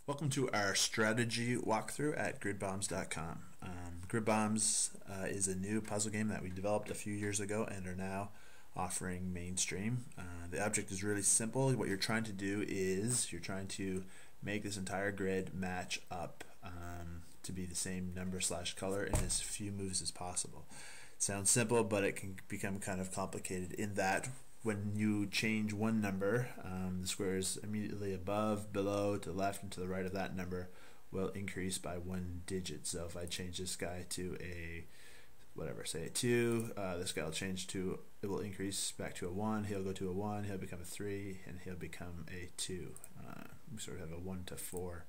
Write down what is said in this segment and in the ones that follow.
Welcome to our strategy walkthrough at GridBombs.com. GridBombs is a new puzzle game that we developed a few years ago and are now offering mainstream. The object is really simple. What you're trying to do is you're trying to make this entire grid match up to be the same number / color in as few moves as possible. It sounds simple, but it can become kind of complicated in that when you change one number, the squares immediately above, below, to the left, and to the right of that number will increase by one digit. So if I change this guy to a, whatever, say a 2, this guy will change to, it will increase back to a 1, he'll go to a 1, he'll become a 3, and he'll become a 2. We sort of have a 1 to 4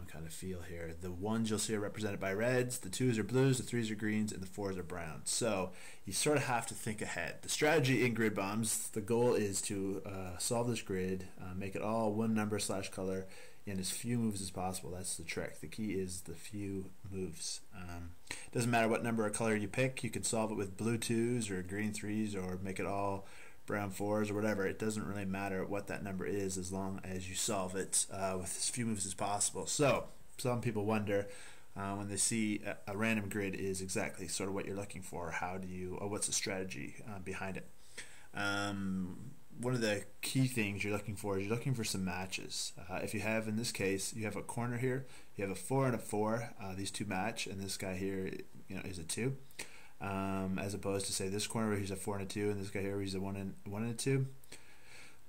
kind of feel here. The 1s you'll see are represented by reds, the 2s are blues, the 3s are greens, and the 4s are browns. So you sort of have to think ahead. The strategy in GridBombs, the goal is to solve this grid, make it all one number / color in as few moves as possible. That's the trick. The key is the few moves. It doesn't matter what number or color you pick. You can solve it with blue 2s or green 3s or make it all brown 4s or whatever. It doesn't really matter what that number is as long as you solve it with as few moves as possible. So some people wonder when they see a random grid is exactly sort of what you're looking for. How do you, or what's the strategy behind it? One of the key things you're looking for is you're looking for some matches. If you have, in this case, you have a corner here, you have a 4 and a 4, these two match, and this guy here, is a 2. As opposed to, say, this corner where he's a 4 and a 2, and this guy here where he's a 1 and a 2.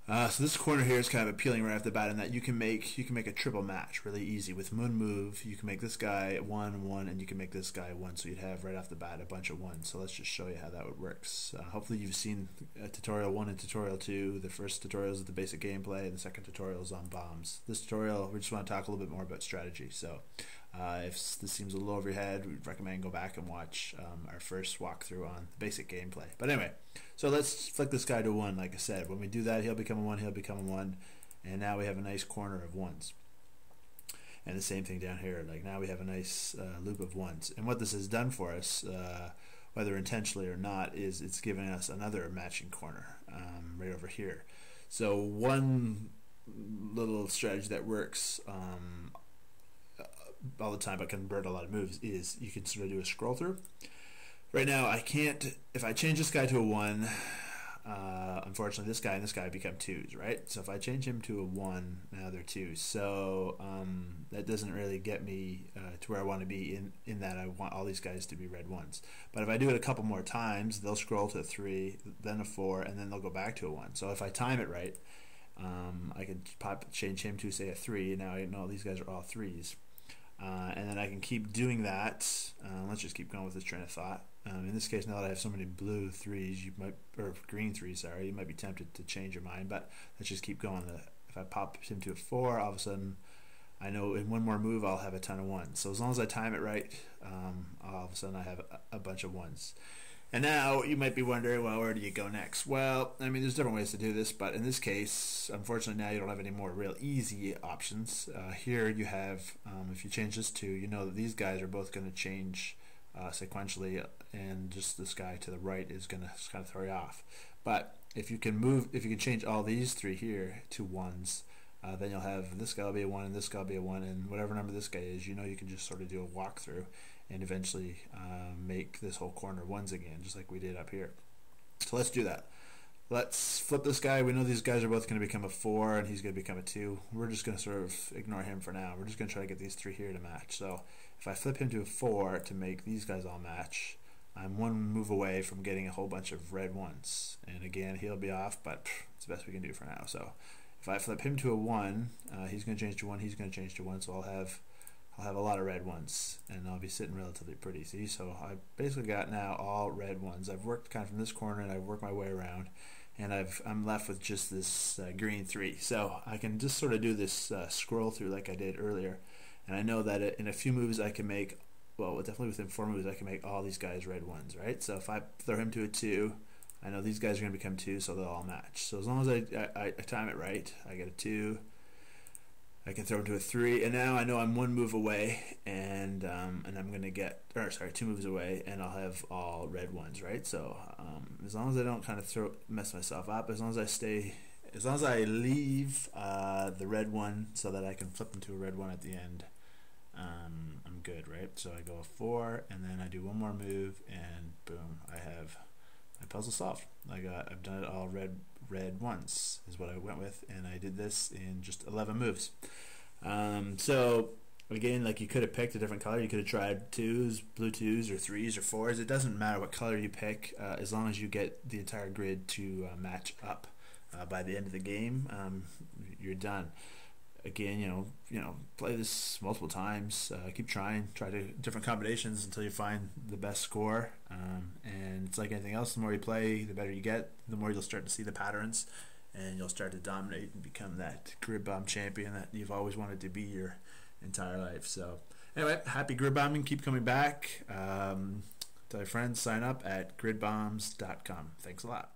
So this corner here is kind of appealing right off the bat in that you can make a triple match really easy. With one move, you can make this guy 1, 1, and you can make this guy 1, so you'd have right off the bat a bunch of 1s. So let's just show you how that works. Hopefully you've seen tutorial 1 and tutorial 2. The first tutorial is the basic gameplay, and the second tutorial is on bombs. This tutorial, we just want to talk a little bit more about strategy. So if this seems a little over your head, we'd recommend go back and watch our first walkthrough on the basic gameplay. But anyway, so let's flick this guy to 1. Like I said, when we do that, he'll become a 1, he'll become a 1, and now we have a nice corner of 1s. And the same thing down here, like now we have a nice loop of 1s. And what this has done for us, whether intentionally or not, is it's giving us another matching corner right over here. So one little strategy that works all the time but can burn a lot of moves is you can sort of do a scroll through. Right now I can't, if I change this guy to a 1, unfortunately this guy and this guy become 2s, right? So if I change him to a 1, now they're 2s. So that doesn't really get me to where I want to be in that I want all these guys to be red 1s. But if I do it a couple more times, they'll scroll to a 3, then a 4, and then they'll go back to a 1. So if I time it right, I can change him to, say, a 3. Now I know these guys are all 3s. And then I can keep doing that. Let's just keep going with this train of thought. In this case, now that I have so many blue 3s, you might, or green 3s, sorry, you might be tempted to change your mind. But let's just keep going. If I pop him to a 4, all of a sudden, I know in one more move I'll have a ton of 1s. So as long as I time it right, all of a sudden I have a bunch of 1s. And now you might be wondering, well, where do you go next? Well, I mean, there's different ways to do this, but in this case, unfortunately, now you don't have any more real easy options. Here you have, if you change this to, you know that these guys are both going to change sequentially, and just this guy to the right is going to kind of throw you off. But if you can change all these 3 here to 1s, then you'll have this guy will be a 1 and this guy will be a 1, and whatever number this guy is, you can just sort of do a walkthrough and eventually make this whole corner 1s again, just like we did up here. So let's do that. Let's flip this guy. We know these guys are both going to become a 4 and he's going to become a 2. We're just going to sort of ignore him for now. We're just going to try to get these 3 here to match. So if I flip him to a 4 to make these guys all match, I'm one move away from getting a whole bunch of red 1s. And again, he'll be off, but it's the best we can do for now. So if I flip him to a 1, he's going to change to 1, he's going to change to 1, so I'll have a lot of red 1s, and I'll be sitting relatively pretty. See, so I basically got now all red 1s. I've worked kind of from this corner, and I've worked my way around, and I'm left with just this green 3. So I can just sort of do this scroll through like I did earlier, and I know that in a few moves I can make, well, definitely within 4 moves I can make all these guys red 1s, right? So if I throw him to a 2, I know these guys are going to become 2, so they'll all match. So as long as I time it right, I get a 2, I can throw him to a 3, and now I know I'm one move away, and I'm going to get, or sorry, 2 moves away, and I'll have all red 1s, right? So as long as I don't kind of mess myself up, as long as I stay as long as I leave the red one so that I can flip into a red one at the end, I'm good, right? So I go a 4, and then I do one more move, and boom, I have my puzzle solved. I've done it all red once is what I went with, and I did this in just 11 moves. So again, like, you could have picked a different color. You could have tried 2s, blue 2s, or 3s, or 4s. It doesn't matter what color you pick, as long as you get the entire grid to match up by the end of the game. You're done. Again, you know, play this multiple times. Keep trying. Try different combinations until you find the best score. And it's like anything else. The more you play, the better you get. The more you'll start to see the patterns, and you'll start to dominate and become that grid bomb champion that you've always wanted to be your entire life. So anyway, happy grid bombing. Keep coming back. Tell your friends. Sign up at GridBombs.com. Thanks a lot.